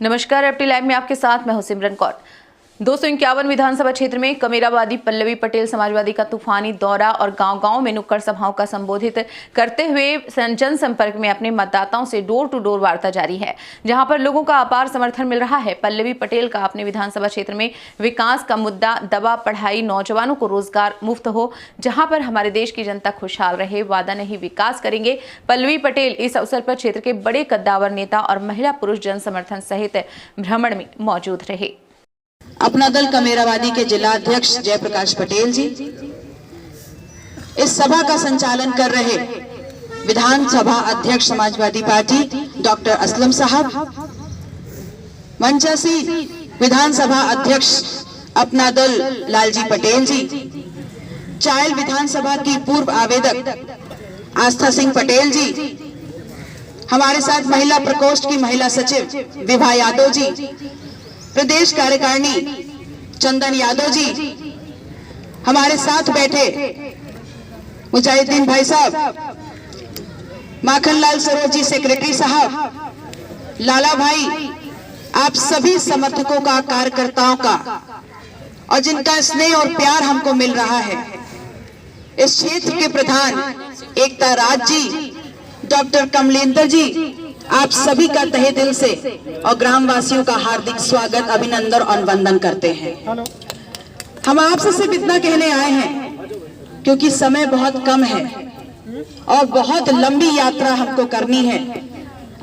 नमस्कार, FT live में आपके साथ मैं हूं सिमरन कौर। 251 विधानसभा क्षेत्र में कमेरावादी पल्लवी पटेल समाजवादी का तूफानी दौरा और गांव-गांव में नुक्कड़ सभाओं का संबोधित करते हुए जनसंपर्क में अपने मतदाताओं से डोर टू डोर वार्ता जारी है, जहां पर लोगों का अपार समर्थन मिल रहा है। पल्लवी पटेल का अपने विधानसभा क्षेत्र में विकास का मुद्दा दवा, पढ़ाई, नौजवानों को रोजगार मुफ्त हो, जहां पर हमारे देश की जनता खुशहाल रहे, वादा नहीं विकास करेंगे। पल्लवी पटेल इस अवसर पर क्षेत्र के बड़े कद्दावर नेता और महिला पुरुष जन समर्थन सहित भ्रमण में मौजूद रहे। अपना दल कमेरावादी के जिला अध्यक्ष जयप्रकाश पटेल जी, इस सभा का संचालन कर रहे विधानसभा अध्यक्ष समाजवादी पार्टी डॉक्टर असलम साहब, मंचासी विधानसभा अध्यक्ष अपना दल लालजी पटेल जी, चायल विधानसभा की पूर्व आवेदक आस्था सिंह पटेल जी, हमारे साथ महिला प्रकोष्ठ की महिला सचिव विभा यादव जी, प्रदेश कार्यकारिणी चंदन यादव जी, हमारे साथ बैठे मुजाहिदीन भाई साहब, माखनलाल सरोज जी सेक्रेटरी साहब, लाला भाई, आप सभी समर्थकों का, कार्यकर्ताओं का और जिनका स्नेह और प्यार हमको मिल रहा है। इस क्षेत्र के प्रधान एकता राज जी, डॉक्टर कमलेंद्र जी, आप सभी का तहे दिल से और ग्रामवासियों का हार्दिक स्वागत, अभिनंदन और वंदन करते हैं। हम आपसे सिर्फ इतना कहने आए हैं क्योंकि समय बहुत कम है और बहुत लंबी यात्रा हमको करनी है।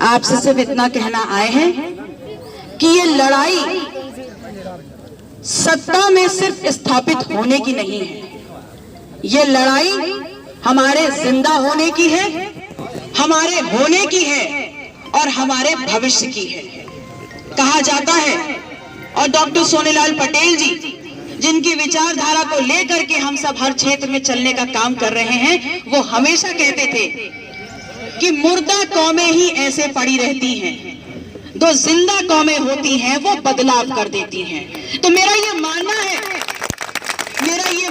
आपसे सिर्फ इतना कहना आए हैं कि ये लड़ाई सत्ता में सिर्फ स्थापित होने की नहीं है, ये लड़ाई हमारे जिंदा होने की है, हमारे होने की है और हमारे भविष्य की है। कहा जाता है, और डॉक्टर सोनेलाल पटेल जी जिनकी विचारधारा को लेकर के हम सब हर क्षेत्र में चलने का काम कर रहे हैं, वो हमेशा कहते थे कि मुर्दा कौमें ही ऐसे पड़ी रहती हैं, जो जिंदा कौमें होती हैं वो बदलाव कर देती हैं। तो मेरा ये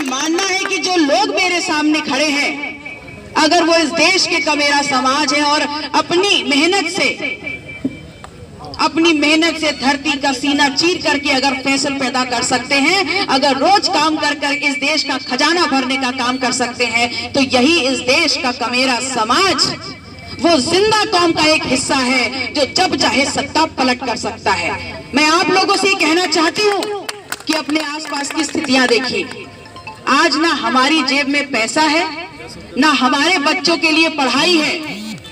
मानना है कि जो लोग मेरे सामने खड़े हैं, अगर वो इस देश के कमेरा समाज है और अपनी मेहनत से धरती का सीना चीर करके अगर फैसल पैदा कर सकते हैं, अगर रोज काम कर इस देश का खजाना भरने का काम कर सकते हैं, तो यही इस देश का कमेरा समाज वो जिंदा कौम का एक हिस्सा है जो जब चाहे सत्ता पलट कर सकता है। मैं आप लोगों से कहना चाहती हूँ कि अपने आसपास की स्थितियां देखिए। आज ना हमारी जेब में पैसा है, ना हमारे बच्चों के लिए पढ़ाई है,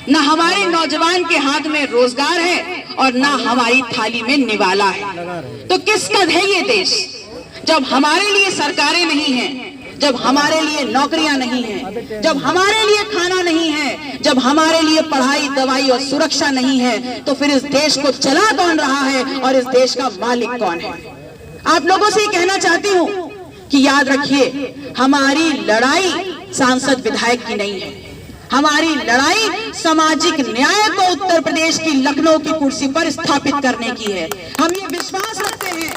ना हमारे नौजवान के हाथ में रोजगार है और ना हमारी थाली में निवाला है। तो किसका है ये देश? जब हमारे लिए सरकारें नहीं हैं, जब हमारे लिए नौकरियां नहीं हैं, जब हमारे लिए खाना नहीं है, जब हमारे लिए पढ़ाई, दवाई और सुरक्षा नहीं है, तो फिर इस देश को चला कौन रहा है और इस देश का मालिक कौन है? आप लोगों से कहना चाहती हूँ कि याद रखिए, हमारी लड़ाई सांसद विधायक की नहीं है, हमारी लड़ाई सामाजिक न्याय को उत्तर प्रदेश की लखनऊ की कुर्सी पर स्थापित करने की है। हम ये विश्वास रखते हैं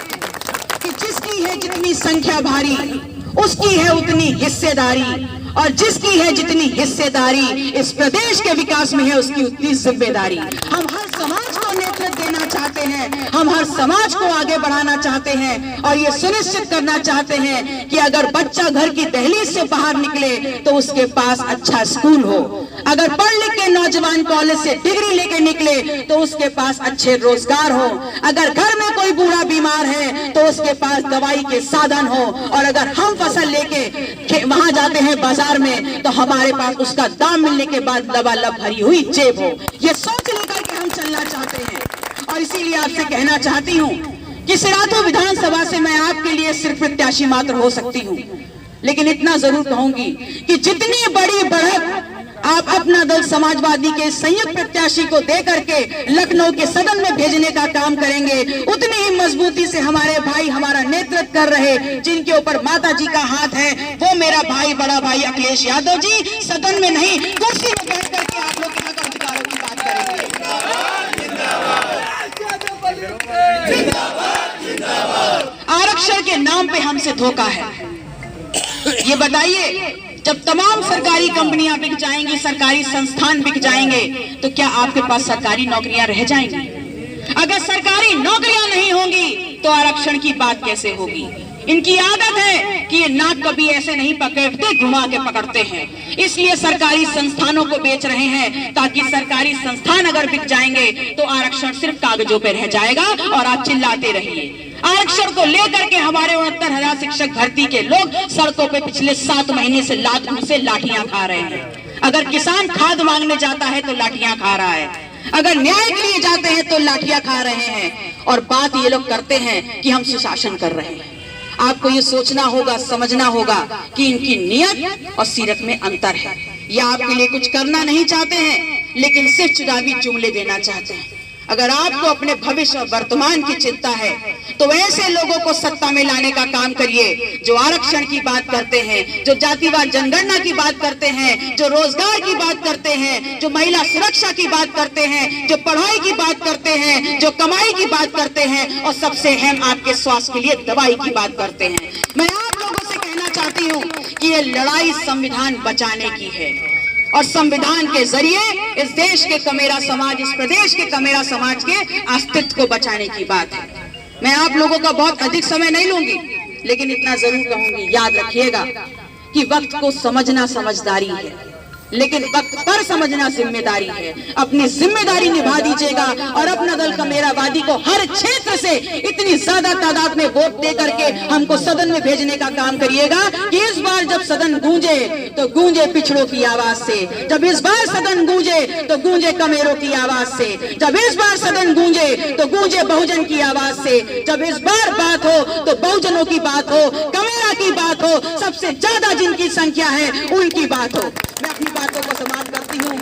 कि जिसकी है जितनी संख्या भारी, उसकी है उतनी हिस्सेदारी, और जिसकी है जितनी हिस्सेदारी इस प्रदेश के विकास में है, उसकी उतनी जिम्मेदारी। हम हर समाज को नेतृत्व देना चाहते हैं, हम हर समाज को आगे बढ़ाना चाहते हैं और ये सुनिश्चित करना चाहते हैं कि अगर बच्चा घर की दहलीज से बाहर निकले तो उसके पास अच्छा स्कूल हो, अगर पढ़ लिख के नौजवान कॉलेज से डिग्री लेके निकले तो उसके पास अच्छे रोजगार हो, अगर घर में कोई बूढ़ा बीमार है तो उसके पास दवाई के साधन हो, और अगर हम फसल लेके वहां जाते हैं बाजार में तो हमारे पास उसका दाम मिलने के बाद लबालब भरी हुई जेब हो। ये सोच लेकर के हम चलना चाहते हैं और इसीलिए आपसे कहना चाहती हूँ कि सिराथू विधानसभा से मैं आपके लिए सिर्फ प्रत्याशी मात्र हो सकती हूँ, लेकिन इतना जरूर कहूंगी कि जितनी बड़ी बढ़त आप अपना दल समाजवादी के संयुक्त प्रत्याशी को दे करके लखनऊ के सदन में भेजने का काम करेंगे, उतनी ही मजबूती से हमारे भाई हमारा नेतृत्व कर रहे, जिनके ऊपर माता जी का हाथ है, वो मेरा भाई, बड़ा भाई अखिलेश यादव जी सदन में नहीं कुर्सी में बैठ करके आप लोग के हक अधिकारों की बात करेंगे। आरक्षण के नाम पे हमसे धोखा है। ये बताइए, जब तमाम सरकारी कंपनियां बिक जाएंगी, सरकारी संस्थान बिक जाएंगे, तो क्या आपके पास सरकारी नौकरियां रह जाएंगी? अगर सरकारी तो आरक्षण की बात कैसे होगी। इनकी आदत है कि ये नाक कभी ऐसे नहीं पकड़ते, घुमा के पकड़ते हैं। इसलिए सरकारी संस्थानों को बेच रहे हैं, ताकि सरकारी संस्थान अगर बिक जाएंगे तो आरक्षण सिर्फ कागजों पे रह जाएगा और आप चिल्लाते रहिए। आरक्षण को लेकर के हमारे 69,000 शिक्षक भर्ती के लोग सड़कों पे पिछले 7 महीने से लाठियां खा रहे हैं। अगर किसान खाद मांगने जाता है तो लाठियां खा रहा है, अगर न्याय के लिए जाते हैं तो लाठियां खा रहे हैं, और बात ये लोग करते हैं कि हम सुशासन कर रहे हैं। आपको ये सोचना होगा, समझना होगा कि इनकी नियत और सीरत में अंतर है। ये आपके लिए कुछ करना नहीं चाहते हैं, लेकिन सिर्फ चुनावी जुमले देना चाहते हैं। अगर आपको अपने भविष्य और वर्तमान की चिंता है तो ऐसे लोगों को सत्ता में लाने का काम करिए जो आरक्षण की बात करते हैं, जो जातिवाद जनगणना की बात करते हैं, जो रोजगार की बात करते हैं, जो महिला सुरक्षा की बात करते हैं, जो पढ़ाई की बात करते हैं, जो कमाई की बात करते हैं, और सबसे अहम आपके स्वास्थ्य के लिए दवाई की बात करते हैं। मैं आप लोगों से कहना चाहती हूँ कि ये लड़ाई संविधान बचाने की है, और संविधान के जरिए इस देश के कमेरा समाज, इस प्रदेश के कमेरा समाज के अस्तित्व को बचाने की बात है। मैं आप लोगों का बहुत अधिक समय नहीं लूंगी, लेकिन इतना जरूर कहूंगी, याद रखिएगा कि वक्त को समझना समझदारी है, लेकिन वक्त पर समझना जिम्मेदारी है। अपनी जिम्मेदारी निभा दीजिएगा और अपना दल कमेरावादी को हर क्षेत्र से इतनी ज्यादा तादाद में वोट दे करके हमको सदन में भेजने का काम करिएगा कि इस बार जब सदन गूंजे तो गूंजे पिछड़ों की आवाज से, जब इस बार सदन गूंजे तो गूंजे कमेरों की आवाज से, जब इस बार सदन गूंजे तो गूंजे बहुजन की आवाज से, जब इस बार बात हो तो बहुजनों की बात हो, कमेरा की बात हो, सबसे ज्यादा जिनकी संख्या है उनकी बात हो। मैं अपनी बातों को समाप्त करती हूँ।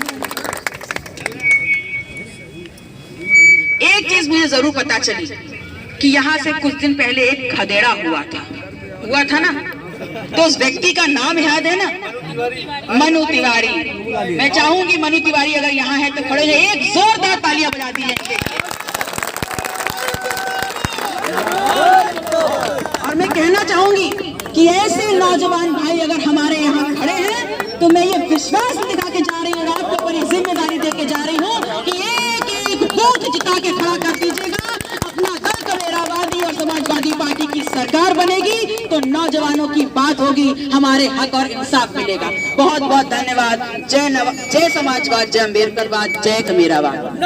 एक चीज मुझे जरूर पता चली कि यहाँ से कुछ दिन पहले एक खदेड़ा हुआ था ना, तो उस व्यक्ति का नाम याद है ना, मनु तिवारी। मैं चाहूंगी मनु तिवारी अगर यहाँ है तो खड़े हैं, एक जोरदार तालियां बजा दीजिए। और मैं कहना चाहूंगी कि ऐसे नौजवान भाई अगर हमारे यहाँ खड़े हैं तो मैं ये विश्वास दिखा के जा रही हूँ, आपके ऊपर ये जिम्मेदारी दे के जा रही हूँ कि एक एक बूथ जिता के खड़ा कर दीजिएगा। अपना दल कमेरावादी और समाजवादी पार्टी की सरकार बनेगी तो नौजवानों की बात होगी, हमारे हक और इंसाफ मिलेगा। बहुत बहुत धन्यवाद। जय समाजवाद, जय अम्बेडकरवाद, जय कमेरावाद।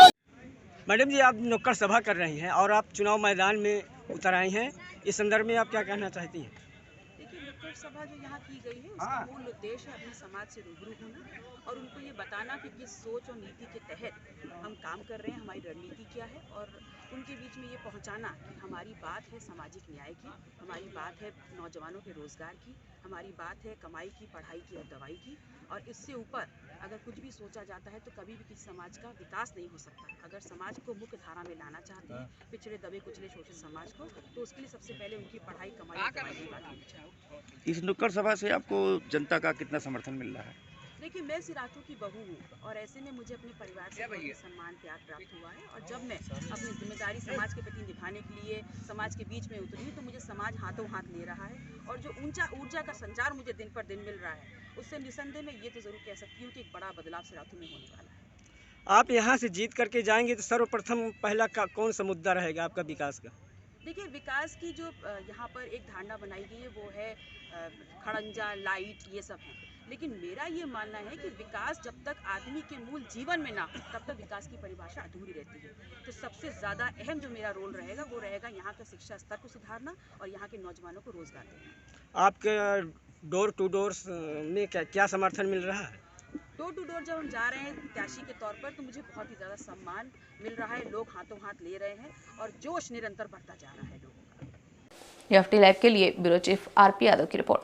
मैडम जी, आप नुक्कड़ सभा कर रही हैं और आप चुनाव मैदान में उतर आई हैं, इस संदर्भ में आप क्या कहना चाहती हैं? देखिए, नुक्कड़ सभा जो यहाँ की गई है उसका मूल उद्देश्य है अपने समाज से रूबरू होना और उनको ये बताना कि किस सोच और नीति के तहत हम काम कर रहे हैं, हमारी रणनीति क्या है, और उनके बीच में ये पहुँचाना कि हमारी बात है सामाजिक न्याय की, हमारी बात है नौजवानों के रोज़गार की, हमारी बात है कमाई की, पढ़ाई की और दवाई की, और इससे ऊपर अगर कुछ भी सोचा जाता है तो कभी भी किसी समाज का विकास नहीं हो सकता। अगर समाज को मुख्य धारा में लाना चाहते हैं, पिछड़े दबे कुचले शोषित समाज को, तो उसके लिए सबसे पहले उनकी पढ़ाई, कमाई और दवाई की बात होनी चाहिए। इस नुक्कड़ सभा से आपको जनता का कितना समर्थन मिल रहा है? देखिए, मैं सिराथू की बहू हूँ और ऐसे में मुझे अपने परिवार से बहुत सम्मान प्यार प्राप्त हुआ है, और जब मैं अपनी जिम्मेदारी समाज के प्रति निभाने के लिए समाज के बीच में उतरी तो मुझे समाज हाथों हाथ ले रहा है, और जो ऊर्जा का संचार मुझे दिन पर दिन मिल रहा है उससे निसंदेह मैं ये तो जरूर कह सकती हूँ कि एक बड़ा बदलाव सिराथू में होने वाला है। आप यहाँ से जीत करके जाएंगे तो सर्वप्रथम पहला कौन सा मुद्दा रहेगा आपका विकास का? देखिए, विकास की जो यहाँ पर एक धारणा बनाई गई है वो है खड़ंजा, लाइट, ये सब है, लेकिन मेरा ये मानना है कि विकास जब तक आदमी के मूल जीवन में ना हो तब तक विकास की परिभाषा अधूरी रहती है। तो सबसे ज़्यादा अहम जो मेरा रोल रहेगा वो रहेगा यहाँ का शिक्षा स्तर को सुधारना और यहाँ के नौजवानों को रोजगार देना। आपके डोर टू डोर में क्या समर्थन मिल रहा है? डोर टू डोर जब हम जा रहे हैं प्रत्याशी के तौर पर तो मुझे बहुत ही ज़्यादा सम्मान मिल रहा है, लोग हाथों हाथ ले रहे हैं और जोश निरंतर बढ़ता जा रहा है लोगों का। एफटी लाइव के लिए ब्यूरो चीफ आरपी यादव की रिपोर्ट।